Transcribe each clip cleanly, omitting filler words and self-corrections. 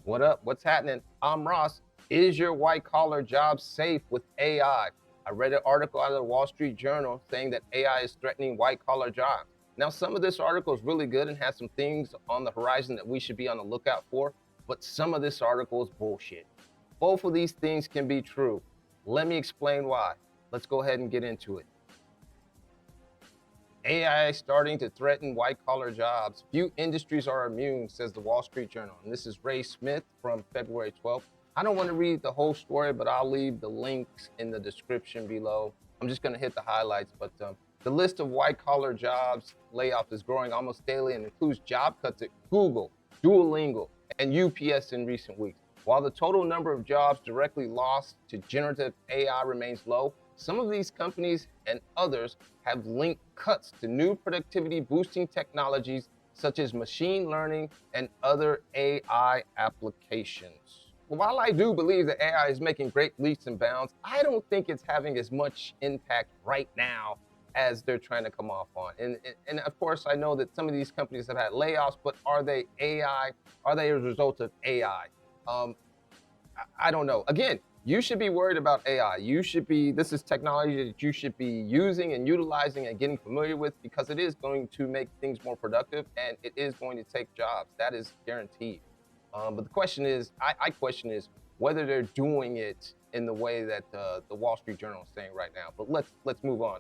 What up? What's happening? I'm Ross. Is your white collar job safe with AI? I read an article out of the Wall Street Journal saying that AI is threatening white collar jobs. Now, some of this article is really good and has some things on the horizon that we should be on the lookout for, but some of this article is bullshit. Both of these things can be true. Let me explain why. Let's go ahead and get into it. AI starting to threaten white-collar jobs. Few industries are immune, says the Wall Street Journal. And this is Ray Smith from February 12th. I don't want to read the whole story, but I'll leave the links in the description below. I'm just going to hit the highlights, but the list of white-collar jobs layoffs is growing almost daily and includes job cuts at Google, Duolingo, and UPS in recent weeks. While the total number of jobs directly lost to generative AI remains low, some of these companies and others have linked cuts to new productivity boosting technologies such as machine learning and other AI applications. While I do believe that AI is making great leaps and bounds, I don't think it's having as much impact right now as they're trying to come off on. And of course, I know that some of these companies have had layoffs, but are they AI? Are they a result of AI? I don't know. Again, you should be worried about AI. This is technology that you should be using and utilizing and getting familiar with because it is going to make things more productive and it is going to take jobs. That is guaranteed. But the question is, I question is whether they're doing it in the way that the Wall Street Journal is saying right now. But let's move on.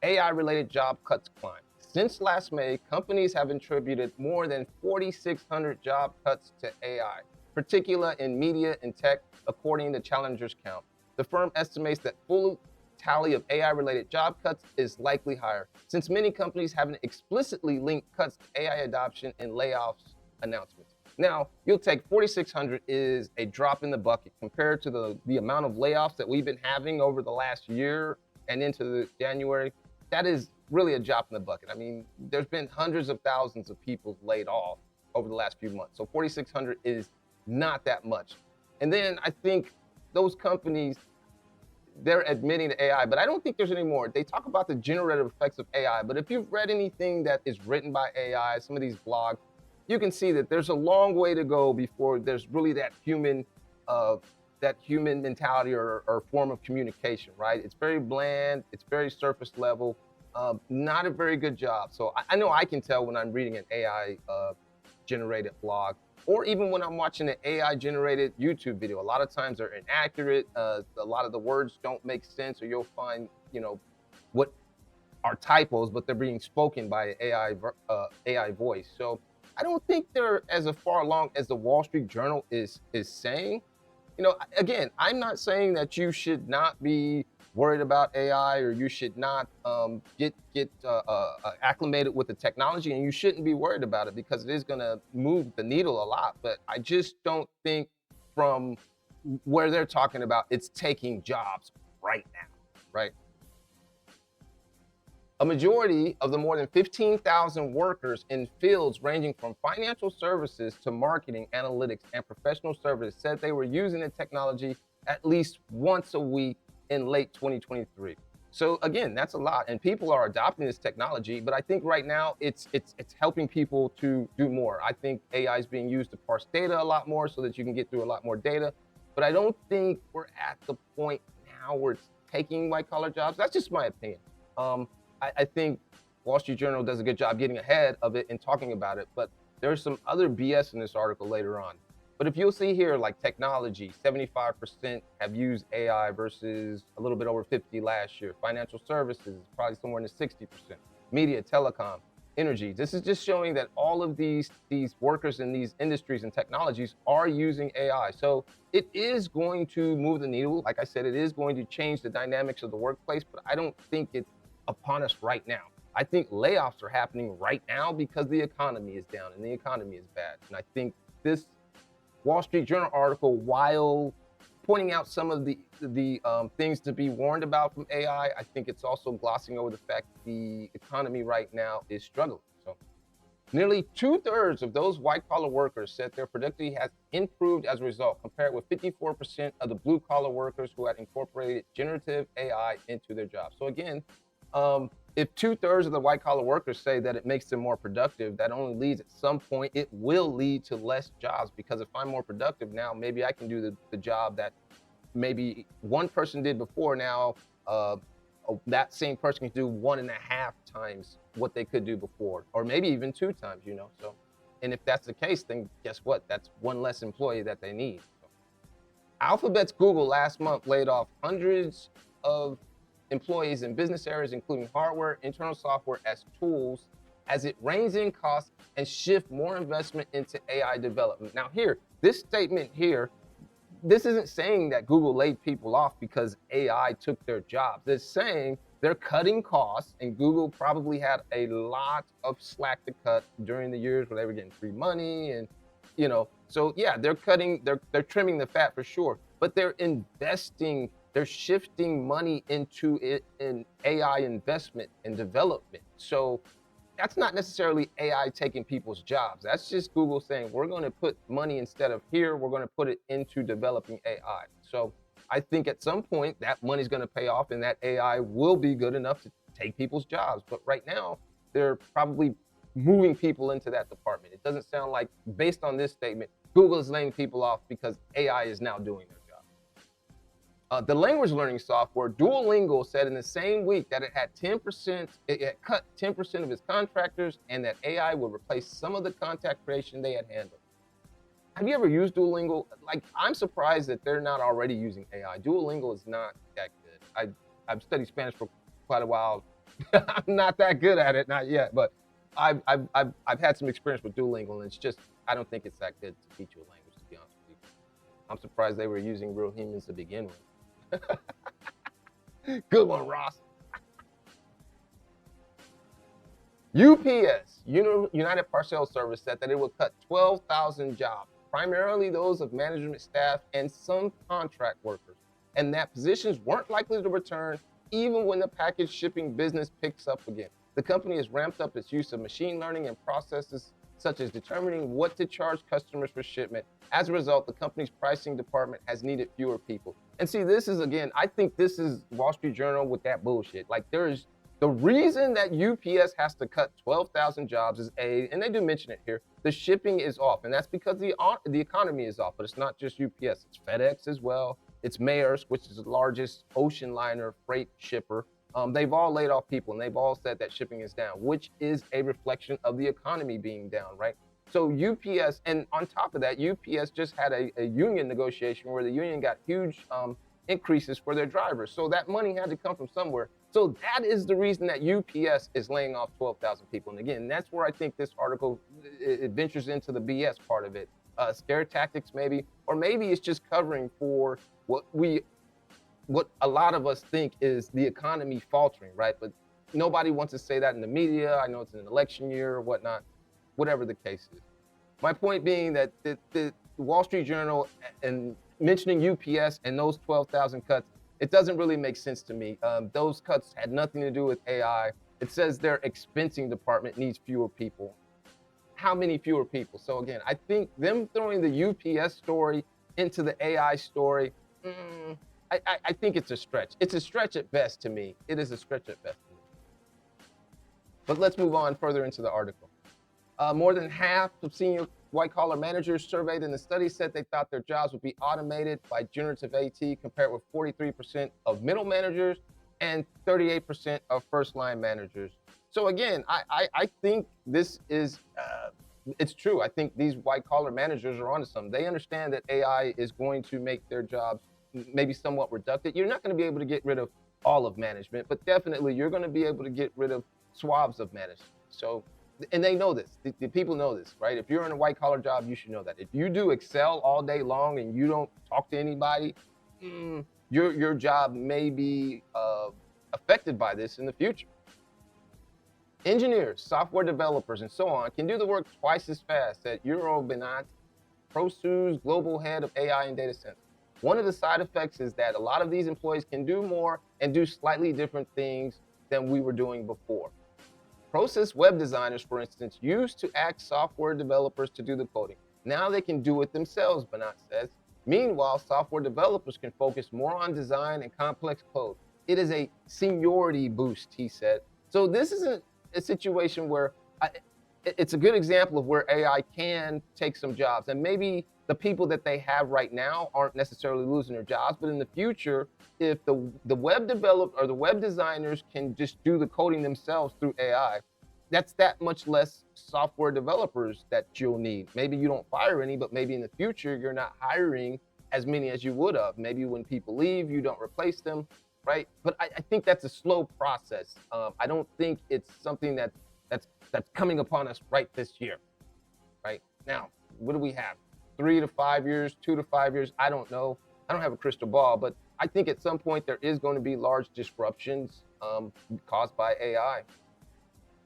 AI-related job cuts climb. Since last May, companies have attributed more than 4,600 job cuts to AI, particularly in media and tech, according to Challenger's count. The firm estimates that full tally of AI-related job cuts is likely higher, since many companies haven't explicitly linked cuts to AI adoption in layoffs announcements. Now, you'll take 4,600 is a drop in the bucket compared to the amount of layoffs that we've been having over the last year and into the January. That is really a drop in the bucket. I mean, there's been hundreds of thousands of people laid off over the last few months. So 4,600 is not that much. And then I think those companies, they're admitting to AI, but I don't think there's any more. They talk about the generative effects of AI, but if you've read anything that is written by AI, some of these blogs, you can see that there's a long way to go before there's really that human mentality or form of communication, right? It's very bland, it's very surface level, not a very good job. So I know I can tell when I'm reading an AI generated blog, or even when I'm watching an AI generated YouTube video. A lot of times they're inaccurate. A lot of the words don't make sense, or you'll find, what are typos, but they're being spoken by an AI voice. So I don't think they're as far along as the Wall Street Journal is saying. Again, I'm not saying that you should not be worried about AI or you should not get acclimated with the technology, and you shouldn't be worried about it because it is going to move the needle a lot. But I just don't think from where they're talking about it's taking jobs right now, right? A majority of the more than 15,000 workers in fields ranging from financial services to marketing, analytics, and professional services said they were using the technology at least once a week in late 2023. So again, that's a lot, and people are adopting this technology, but I think right now it's helping people to do more. I think AI is being used to parse data a lot more so that you can get through a lot more data, but I don't think we're at the point now where it's taking white collar jobs. That's just my opinion. I think Wall Street Journal does a good job getting ahead of it and talking about it, but there's some other BS in this article later on. But if you'll see here, like technology, 75% have used AI versus a little bit over 50 last year. Financial services, probably somewhere in the 60%. Media, telecom, energy. This is just showing that all of these workers in these industries and technologies are using AI. So it is going to move the needle. Like I said, it is going to change the dynamics of the workplace, but I don't think it's upon us right now. I think layoffs are happening right now because the economy is down and the economy is bad. And I think this Wall Street Journal article, while pointing out some of the things to be warned about from AI, I think it's also glossing over the fact the economy right now is struggling. So nearly 2/3 of those white-collar workers said their productivity has improved as a result, compared with 54% of the blue-collar workers who had incorporated generative AI into their jobs. So again, if 2/3 of the white collar workers say that it makes them more productive, that only leads at some point, it will lead to less jobs, because if I'm more productive now, maybe I can do the job that maybe one person did before. Now that same person can do 1.5 times what they could do before, or maybe even 2 times, so. And if that's the case, then guess what? That's one less employee that they need. So, Alphabet's Google last month laid off hundreds of employees in business areas, including hardware, internal software as tools, as it reins in costs and shift more investment into AI development. Now here, this statement here, this isn't saying that Google laid people off because AI took their jobs. It's saying they're cutting costs, and Google probably had a lot of slack to cut during the years where they were getting free money, and so yeah, they're trimming the fat for sure, but they're investing, they're shifting money into it in AI investment and development. So that's not necessarily AI taking people's jobs. That's just Google saying, we're going to put money, instead of here, we're going to put it into developing AI. So I think at some point that money's going to pay off, and that AI will be good enough to take people's jobs. But right now, they're probably moving people into that department. It doesn't sound like, based on this statement, Google is laying people off because AI is now doing their job. The language learning software Duolingo said in the same week that it had cut 10% of its contractors, and that AI would replace some of the content creation they had handled. Have you ever used Duolingo? Like, I'm surprised that they're not already using AI. Duolingo is not that good. I've studied Spanish for quite a while. I'm not that good at it, not yet, but I've had some experience with Duolingo, and it's just, I don't think it's that good to teach you a language, to be honest with you. I'm surprised they were using real humans to begin with. Good one, Ross. UPS, United Parcel Service, said that it would cut 12,000 jobs, primarily those of management staff and some contract workers, and that positions weren't likely to return even when the package shipping business picks up again. The company has ramped up its use of machine learning and processes such as determining what to charge customers for shipment. As a result, the company's pricing department has needed fewer people. And see, this is, again, I think this is Wall Street Journal with that bullshit. Like, there's the reason that UPS has to cut 12,000 jobs is and they do mention it here, the shipping is off. And that's because the economy is off. But it's not just UPS, it's FedEx as well. It's Maersk, which is the largest ocean liner freight shipper. They've all laid off people, and they've all said that shipping is down, which is a reflection of the economy being down, right? So UPS, and on top of that, UPS just had a union negotiation where the union got huge increases for their drivers. So that money had to come from somewhere. So that is the reason that UPS is laying off 12,000 people. And again, that's where I think this article, it ventures into the BS part of it. Scare tactics maybe, or maybe it's just covering for what a lot of us think is the economy faltering, right? But nobody wants to say that in the media. I know it's an election year or whatnot, whatever the case is. My point being that the Wall Street Journal and mentioning UPS and those 12,000 cuts, it doesn't really make sense to me. Those cuts had nothing to do with AI. It says their expensing department needs fewer people. How many fewer people? So again, I think them throwing the UPS story into the AI story, I think it's a stretch. It's a stretch at best to me. It is a stretch at best to me. But let's move on further into the article. More than half of senior white-collar managers surveyed in the study said they thought their jobs would be automated by generative AT, compared with 43% of middle managers and 38% of first-line managers. So again, I think this is, it's true. I think these white-collar managers are onto something. They understand that AI is going to make their jobs maybe somewhat reductive. You're not going to be able to get rid of all of management, but definitely you're going to be able to get rid of swabs of management. So, and they know this. The people know this, right? If you're in a white collar job, you should know that. If you do Excel all day long and you don't talk to anybody, your job may be affected by this in the future. Engineers, software developers, and so on can do the work twice as fast, said Euro Benat, ProSU's global head of AI and data science. One of the side effects is that a lot of these employees can do more and do slightly different things than we were doing before. Process web designers, for instance, used to ask software developers to do the coding. Now they can do it themselves, Banat says. Meanwhile, software developers can focus more on design and complex code. It is a seniority boost, he said. So this isn't a situation where it's a good example of where AI can take some jobs, and maybe the people that they have right now aren't necessarily losing their jobs, but in the future, if the web developer or the web designers can just do the coding themselves through AI, that's that much less software developers that you'll need. Maybe you don't fire any, but maybe in the future you're not hiring as many as you would have. Maybe when people leave, you don't replace them, right? But I think that's a slow process. I don't think it's something that's coming upon us right this year, right? Now, what do we have? 3 to 5 years, 2 to 5 years? I don't know. I don't have a crystal ball, but I think at some point there is going to be large disruptions caused by AI.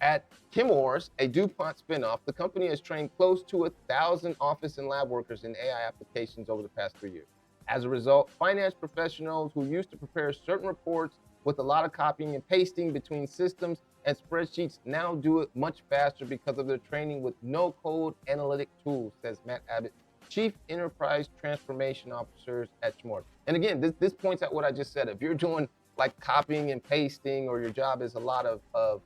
At Chemours, a DuPont spinoff, the company has trained close to 1,000 office and lab workers in AI applications over the past 3 years. As a result, finance professionals who used to prepare certain reports with a lot of copying and pasting between systems and spreadsheets now do it much faster because of their training with no-code analytic tools, says Matt Abbott, Chief Enterprise Transformation Officer at Chemours. And again, this points out what I just said. If you're doing like copying and pasting, or your job is a lot of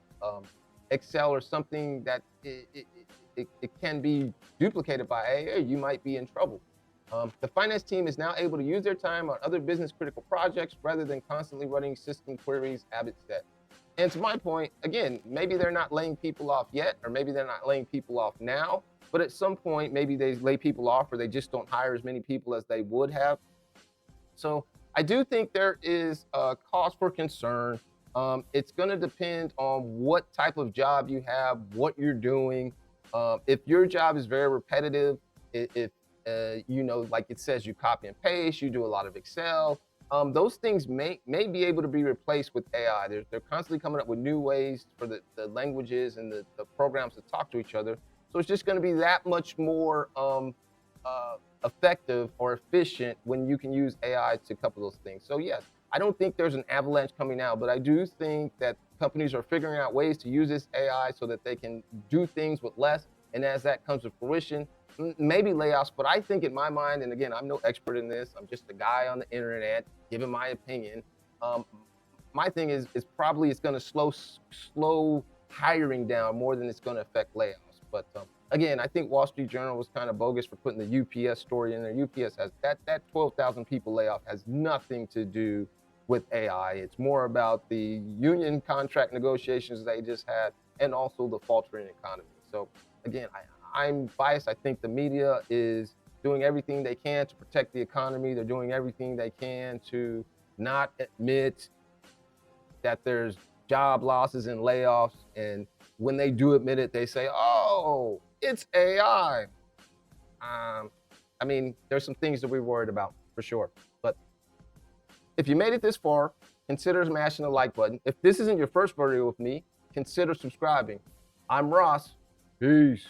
Excel or something that it can be duplicated by AI, you might be in trouble. The finance team is now able to use their time on other business critical projects rather than constantly running system queries, Abbott said. And to my point, again, maybe they're not laying people off yet, or maybe they're not laying people off now, but at some point, maybe they lay people off, or they just don't hire as many people as they would have. So I do think there is a cause for concern. It's going to depend on what type of job you have, what you're doing. If your job is very repetitive, if you know, like it says, you copy and paste, you do a lot of Excel, those things may be able to be replaced with AI. They're constantly coming up with new ways for the languages and the programs to talk to each other. So it's just going to be that much more effective or efficient when you can use AI to couple those things. So yes, I don't think there's an avalanche coming out, but I do think that companies are figuring out ways to use this AI so that they can do things with less. And as that comes to fruition, maybe layoffs. But I think in my mind, and again, I'm no expert in this, I'm just a guy on the internet giving my opinion. My thing is probably it's going to slow hiring down more than it's going to affect layoffs. But again, I think Wall Street Journal was kind of bogus for putting the UPS story in there. UPS has that 12,000 people layoff has nothing to do with AI. It's more about the union contract negotiations they just had, and also the faltering economy. So again, I'm biased. I think the media is doing everything they can to protect the economy. They're doing everything they can to not admit that there's job losses and layoffs. And when they do admit it, they say, oh, it's AI. I mean, there's some things that we're worried about for sure. But if you made it this far, consider smashing the like button. If this isn't your first video with me, consider subscribing. I'm Ross. Peace.